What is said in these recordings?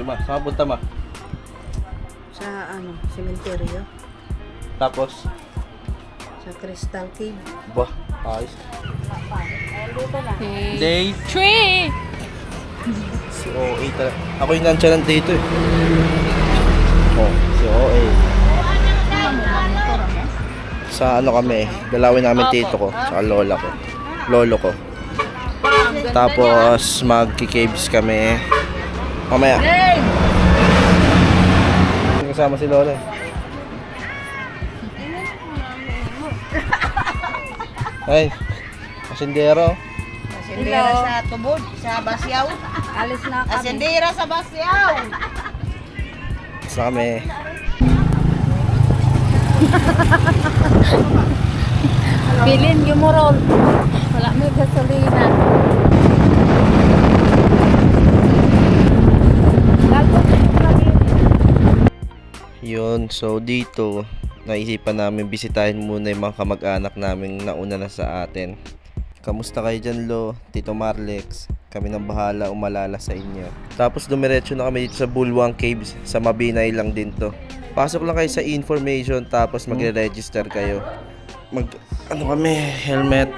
Sige ma, saan ka punta ma? Sa sementeryo. Tapos, Sa Crystal Cave. bah, ayos. Dito na. Day Tree! si OA talaga. Ako yung nantyanan dito eh. Oh, si OA. Sa ano kami, dalawin namin tito ko, saka lola ko. Lolo ko. Tapos magki-caves kami. Mamaya. Kasama si lola eh. Ay, asindero. Asendera sa tubod, sa Basyaw. Alis na kami. Asendera sa Basyaw. Sa kami. Bilin gumurol. Wala may gasolina. Yun, so dito naisipan namin bisitahin muna yung mga kamag-anak namin nauna na sa atin. Kamusta kayo dyan, Lo? Tito Marlex? Kami nang bahala umalala sa inyo. Tapos dumiretso na kami dito sa Bulwang Caves. Sa Mabinay lang din to. Pasok lang kayo sa information tapos magre-register kayo. Kami, helmet.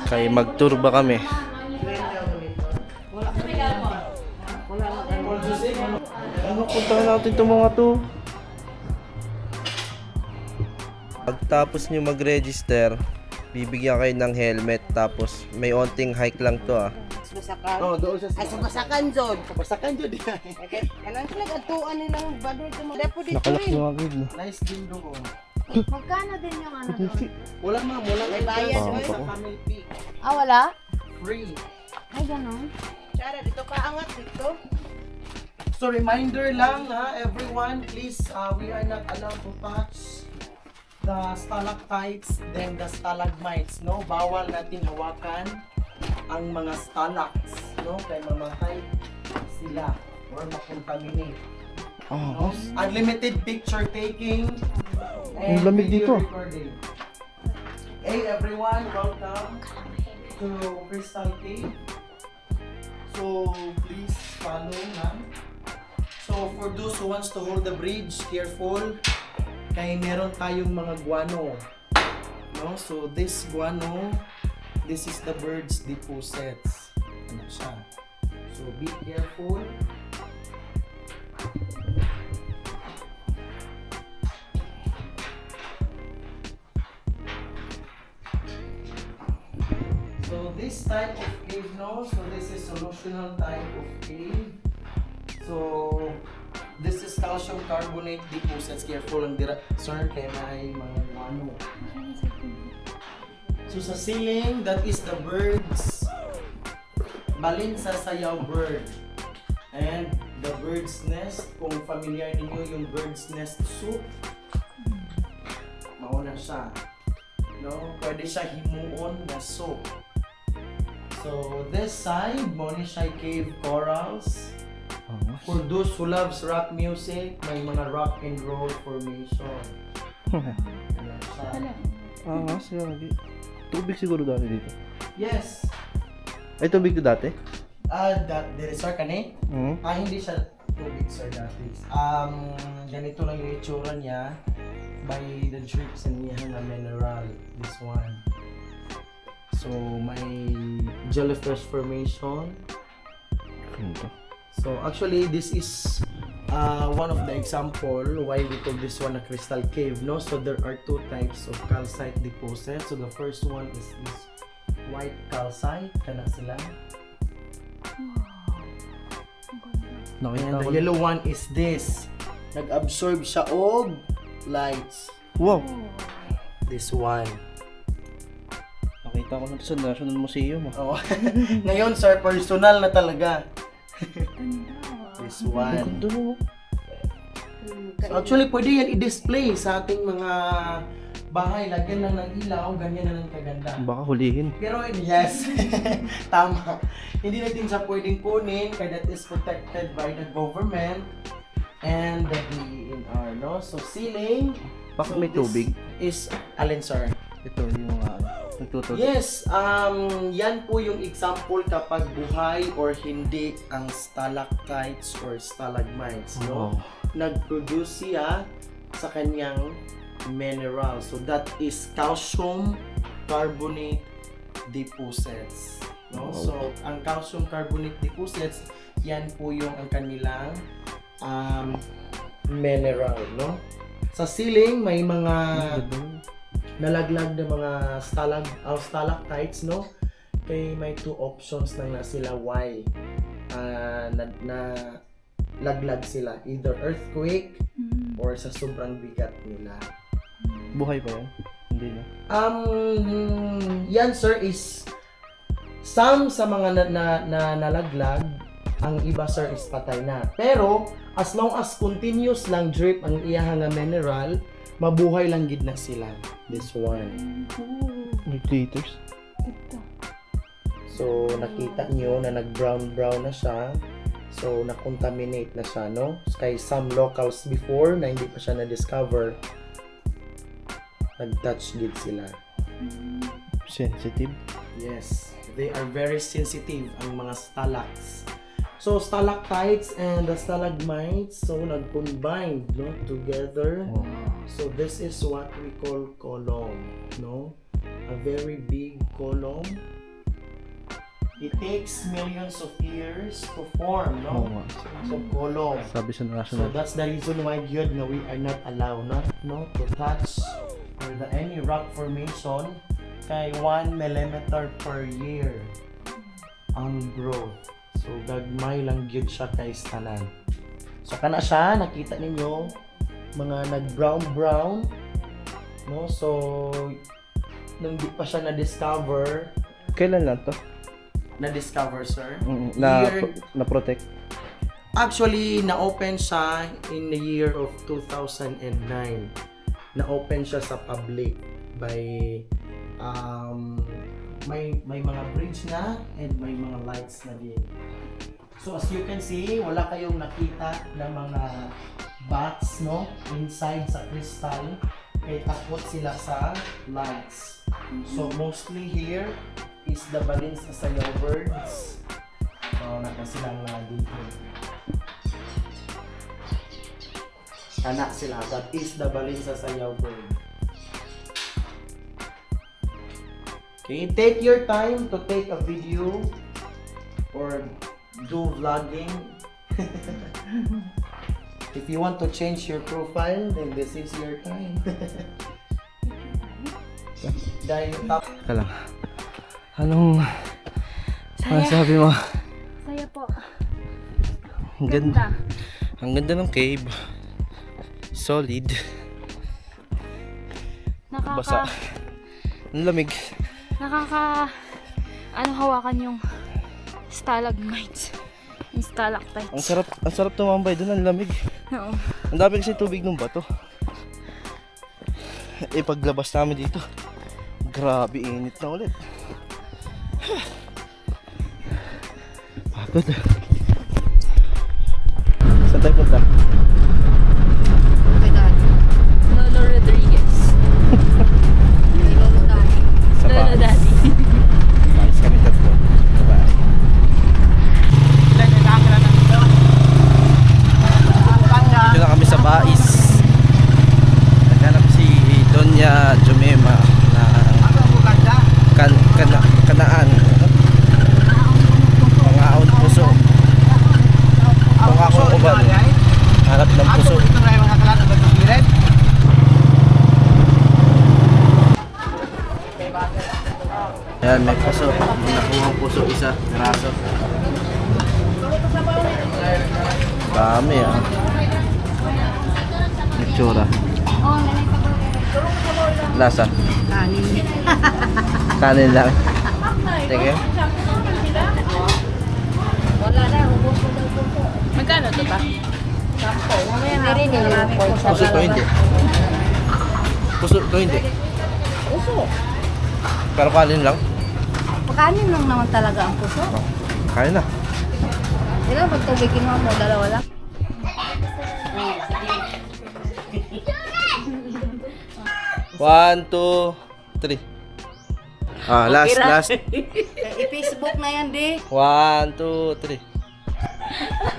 Kaya mag-tour ba kami? Ano, puntahan natin itong mga to. Pagtapos nyo mag-register, bibigyan kayo ng helmet. Tapos may onting hike lang to Basakan. Oh, doon sa Ay, sa Basakan zone. Pasakan dyan din. Kanang sila atuan nilang badol sa mga depo dito Nakalak rin. yung agad no? Nice din doon. Magkano din yung ano doon? Wala ma'am, wala May bayad, entrance oy. sa Camel Peak. Ah, wala? Free. Ay, gano'n. Tsara, dito ka angat dito. So reminder lang ha, everyone, please, we are not allowed to touch the stalactites then the stalagmites, no? Bawal natin hawakan ang mga stalacts, no? Kaya mamatay sila or makontaminate. No? Unlimited picture taking and lamig video dito. recording. Hey everyone, welcome to Crystal Cave. So please follow na. So for those who wants to hold the bridge, careful. Kaya meron tayong mga guano. No? So this guano, this is the bird's deposits. Ano siya? So be careful. So this type of cave, no? So this is solutional type of cave. So this is calcium carbonate deposits. Careful lang dira, sir, kaya may mga ano. So sa ceiling, that is the birds. Balin sa sayaw bird. And the bird's nest, kung familiar ninyo yung bird's nest soup, mauna siya. No? Pwede siya himuon na soup. So this side, muna siya cave corals. For those who loves rock music, may mga rock and roll formation. Ano siya? Siya lagi. Tubig siguro dati dito. Yes. Ay, tubig to dati? Dere sir kani? Hindi siya tubig sir dati. Ganito lang yung itsura niya by the drips and niya na mineral. This one. So may jellyfish formation. So actually this is one of the example why we call this one a crystal cave, no? So there are two types of calcite deposits. So the first one is this white calcite, kana sila. And the yellow one is this. Nag-absorb siya og lights. Wow! This one. Nakita ko na ito sa National Museum. Oh. Ngayon sir, personal na talaga. This one. Ganda no? So actually, pwede yan i-display sa ating mga bahay. Lagyan lang ng ilaw, ganyan na lang kaganda. Baka hulihin. Pero yes, tama. Hindi natin siya pwedeng kunin kaya that is protected by the government and the DENR, no? So ceiling. Bakit so may this tubig? Is, alin sir? Ito yung mga nagtuturo. Yes, yan po yung example kapag buhay or hindi ang stalactites or stalagmites, no? Nag-produce siya sa kanyang mineral. So that is calcium carbonate deposits, no? So ang calcium carbonate deposits, yan po yung ang kanilang mineral, no? Sa ceiling may mga nalaglag na mga stalactites, no? Kay may two options lang na sila why na laglag sila, either earthquake or sa sobrang bigat nila. Buhay pa yan? Hindi na. Yan sir is some sa mga nalaglag, ang iba sir is patay na. Pero as long as continuous lang drip ang iyahang nga mineral, mabuhay lang gid na sila. This one. May glitters. So nakita nyo na nag-brown na siya. So na-contaminate na siya, no? Kay some locals before na hindi pa siya na-discover, nag-touch gid sila. Sensitive. Yes, they are very sensitive ang mga stalactites. So stalactites and the stalagmites, so nag-combine, no, together. So this is what we call column, no? A very big column. It takes millions of years to form, no? So column. Sabi sa So national. that's the reason why yun na we are not allowed to touch or any rock formation kay 1 millimeter per year ang growth. So gagmay lang gyud siya kay tanan. So kana siya, nakita ninyo mga nag-brown, no? So nung di pa siya na-discover, Kailan lang to? sir. Na Year- na-protect. Actually, na-open siya in the year of 2009. Na-open siya sa public by may mga bridge na and may mga lights na din. So as you can see, wala kayong nakita na mga bats, no, inside sa crystal kay takot sila sa lights. So mostly here is the balins sa sayaw birds. So naka silang mga dito. Anak sila, that is the balins sa sayaw bird. Okay, take your time to take a video or do vlogging. If you want to change your profile, then this is your time. Dahil top. Teka lang. Anong masasabi mo? Saya po. Ang ganda. Ang ganda ng cave. Solid. Basa. Ang lamig. Hawakan yung stalagmites. Yung stalactites. Ang sarap tumambay doon, ang lamig. Oo. Ang dami kasi tubig ng bato. Paglabas namin dito, grabe init na ulit. Pagod. Saan tayo punta? Lolo Rodriguez. Lolo Daddy. Sa Lolo Baos. Daddy. Bakit kami tatlo? Bye. Dito na kami sa Bais. Naghanap si Doña Jumema na kanaan. Pangaon puso. Pangakong uban. Hanap ng puso. Ayan, may puso. May nakuhang puso isa. Piraso. Dami ah. Itsura. Lasa. Kanin lang. Sige. Magkano ito ba? Puso to hindi. Puso to hindi. Puso. Pero kanin lang. Pagkanin lang naman talaga ang puso. Kain na. Ilan pagtubigin mo, dalawa lang. 1, 2, 3. Ah, last, last. I-Facebook na yan, di. 1, 2, 3.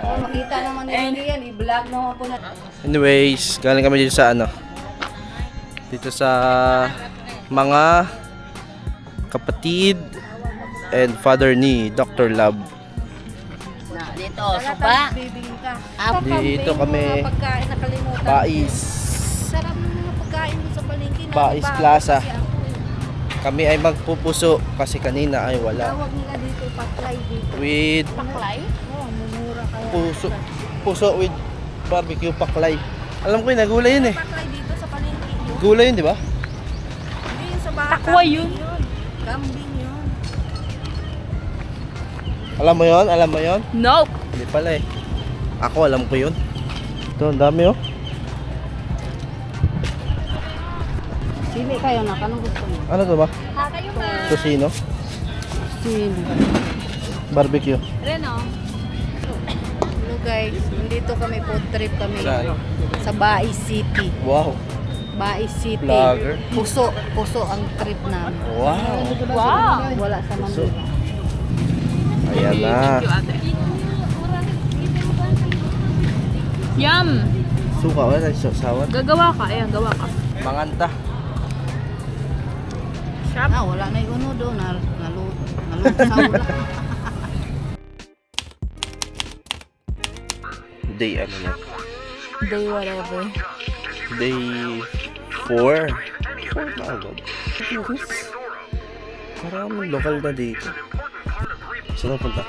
Oh, makita naman nila yan. I-vlog naman po na. Anyways, galing kami dito sa ano. Dito sa mga kapatid and father ni Dr. Love. Dito, suba. Bibing ka. Dito kami, Pagkain nakalimutan. Bais. Sarap ng mga pagkain mo sa palengke. Bais Plaza. Kami ay magpupuso kasi kanina ay wala. Tawag nila dito, paklay dito. With Paklay? Oo, mumura kaya. puso. Puso with barbecue paklay. Alam ko yun, gulay yun eh. Paklay dito sa palengke yun. Gulay yun, di ba? Hindi yun sa baka. Takwa yun. Kambing yun. Alam mo yun? Alam mo yun? Nope. Hindi pala eh. Ako alam ko yun. Ito, ang dami oh. Sili kayo na. Kanong gusto mo? Ano to ba? Kayo ba? Tosino? Sili. Barbecue. Reno. Hello guys. Nandito kami food trip kami. Saan? Sa Bais City. Wow. Bais City. Vlogger. Puso ang trip namin. Wow. Wow. Wala sa Puso. Manila. Ayan na. Yum. Suka, wala tayo sawat. Gagawa ka. Ayan, gawa ka. Manganta. Wala na yung uno doon. Nalutsaw lang. Day ano na? Day whatever. Day 4. 4 na agad. Maraming lokal na dito. Saan na punta?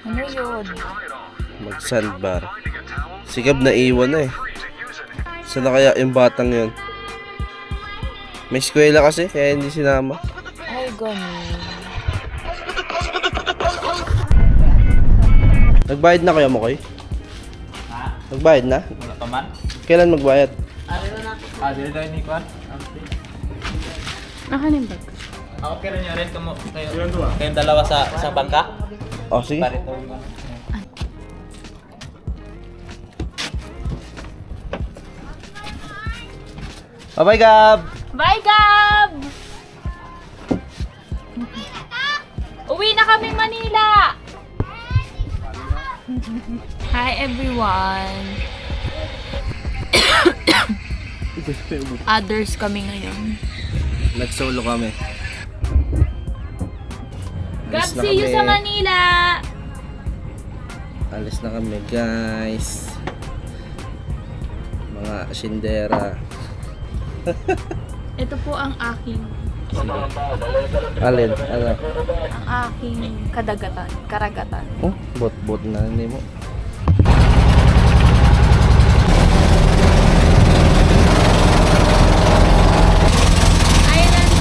Ano yun? Mag-sandbar. Sigab na iwan na eh. Saan na kaya yung batang yun? May eskwela kasi, kaya hindi sinama. Ay, ganun. Nagbayad na kaya mo, Koy? Nagbayad na? Wala pa man? Kailan magbayad? Dili tayo ni Kwan. Nakanimbag. Ako pero nyo rin kayong dalawa sa isang bangka. Oh, sige. Parito. Bye-bye, Gab! Bye, Gab! Uwi na kami Manila! Hi, everyone! Others kami ngayon. Nag-solo kami. Gab, Alis na see you kami. sa Manila! Alis na kami, guys. Mga sindera. Ito po ang aking Alin? Ano? ang aking karagatan. Oh, bot-bot na hindi mo. Island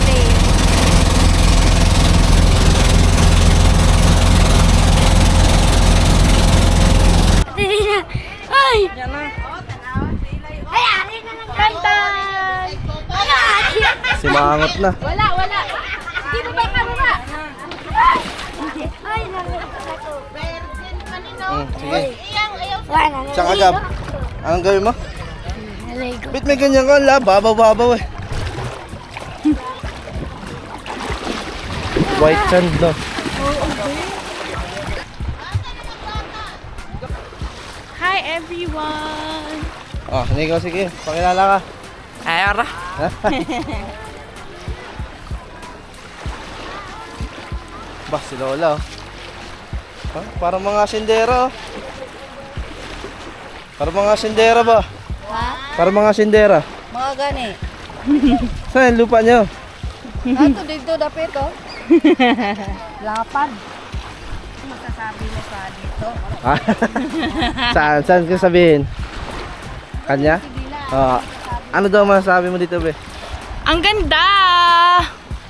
Day. Ay! Kantan! Simangot na. Wala! Hindi mo ba kababa? Ay, Sige. Saan ka, Gab? Anong gawin mo? Bit may ganyan ka, la. Babaw-babaw eh. White sand, no? Hi everyone! Ah, sige, sige. Pakilala ka. Ay, ara. Bah, si Lola, oh. Ah, parang mga sindera, oh. Parang mga sindera ba? Ha? Parang mga sindera. Mga gani. Saan yung lupa nyo? Ato dito dapit oh. Lapad. Masasabi mo sa dito. Ah, saan ko sabihin? Kanya? Ah, ano daw masasabi mo dito, be? Ang ganda!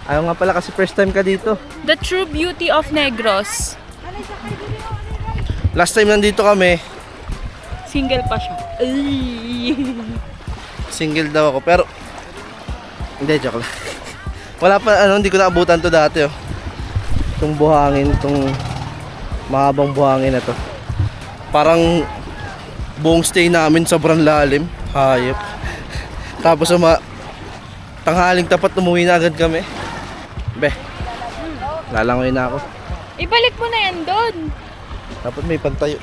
Ayaw nga pala kasi first time ka dito. The true beauty of Negros. Last time nandito kami, Single pa siya. single daw ako, pero hindi, joke lang. Wala pa, hindi ko naabutan to dati, oh. Itong buhangin, itong mahabang buhangin na to. Parang buong stay namin sobrang lalim. Hayop. Tapos Tanghaling tapat, umuwi na agad kami. Be, lalangoy na ako. Ibalik mo na yan doon. Dapat may pagtayo.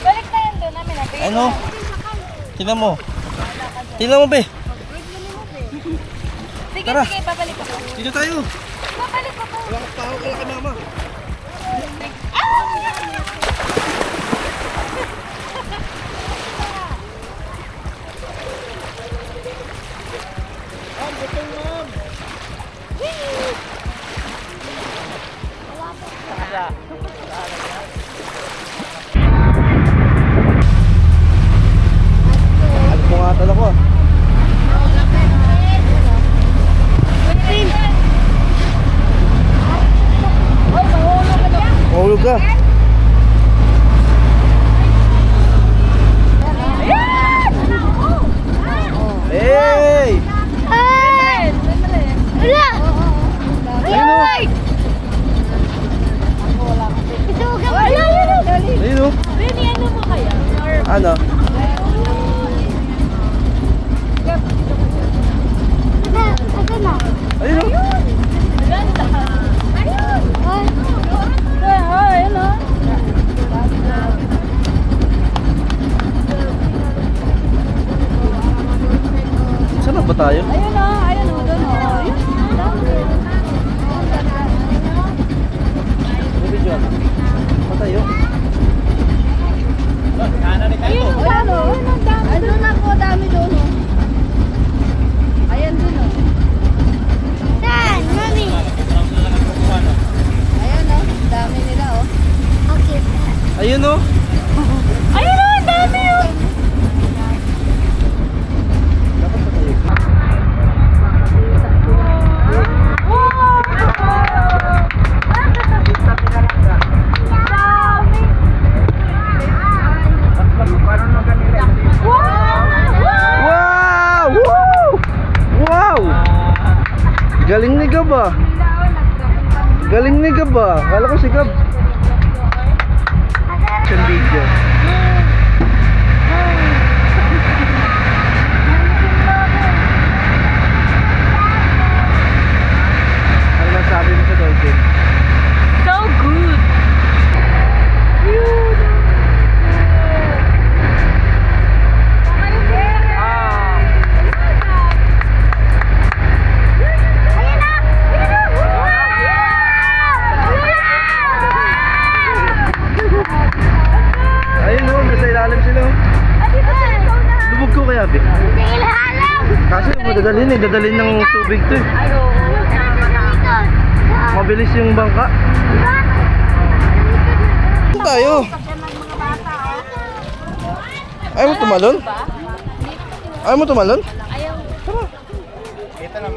Ibalik na yan doon namin natin. Ano? Tingnan mo. Tingnan mo, be. Sige, Tara. sige, babalik ko. Dito tayo. Babalik ko. Wala kang tao, wala kay mama. Alam mo nga talaga ko. Mahulog ka. Hey! Wala! Ayun o. Isugan mo! Ayun o. Benny, ano mo kaya? Ano? Asa na? Ayun o. Ganda. Ayun! Ayun o. Saan na ba tayo? Ayun o, doon o. Video ano? Patayo. Ayun o, dami. Ayun ako, dami doon. Ayan doon o. Saan? Mami? Ayan o, dami nila o. Okay. Ayun o. Ayun o, ang dami o. Dapat patayo. Wow! Woo! Wow! Galing ni Gab ah. Galing ni Gab ah. Kala ko si Gab. Action video. Ano masabi mo sa dolphin? So good. Ayun o, nasa ilalim sila oh. Lubog ko kaya, Be. Kasi dadalhin ng tubig to eh. Mabilis yung bangka. Saan tayo? Ayaw mo tumalon? Ayaw mo tumalon? Talon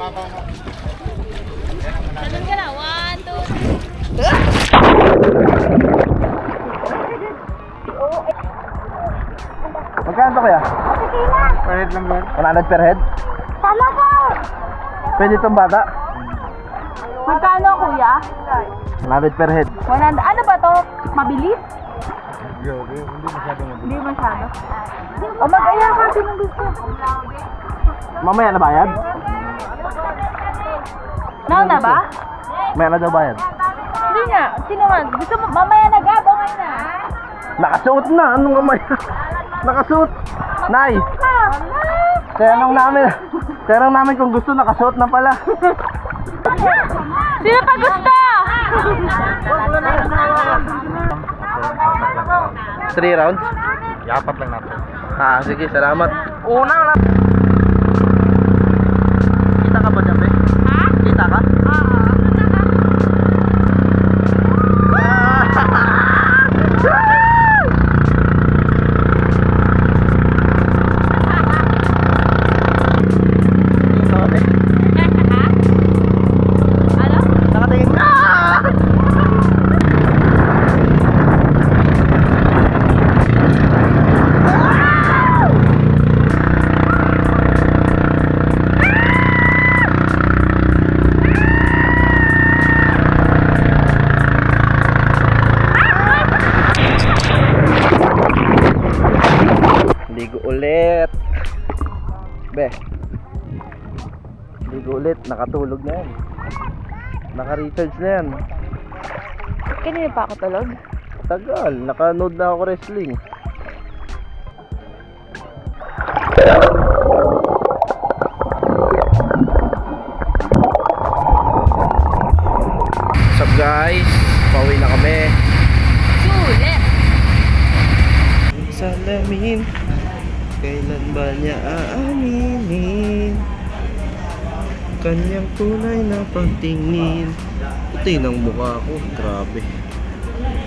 ka na. 1, 2. Magkano to kaya? Per head lang yan. 100 per head? Tama ko! Pwede itong bata? Magkano, kuya? 100 per head. 100. Ano ba to? Mabilis? Hindi masyado. O mag-aya ka din ng gusto. Mamaya na bayad? Nauna ba? Mamaya na daw bayad. Hindi nga. Sino man? Gusto mo, mamaya na gab, okay na. Nakasuot na! Anong mamaya? Nakasuot! Nay! Tanong namin kung gusto, nakasuot na pala. Sino pa gusto? 3 rounds? Yapat lang natin. Ah, sige, salamat. Unang lang. Kita ka ba dyan, Be? Ha? Kita ka? Nakatingin na! Ligo ulit, nakatulog na yan. Naka-recharge na yan. Kanina pa ako tulog? Tagal, naka-node na ako wrestling. What's up guys? Pauwi na kami. Sulit! Salamin, kailan ba niya aaminin kanyang tunay na pagtingin? Puti ng mukha ko, grabe.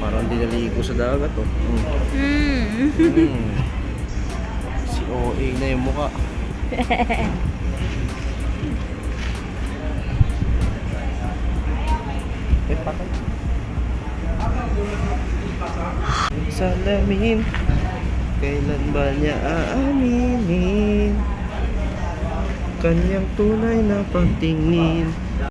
Parang dinaligo sa dagat oh. Si OA na yung mukha. Patay. Salamin, kailan ba niya aaminin kanyang tunay na pagtingin?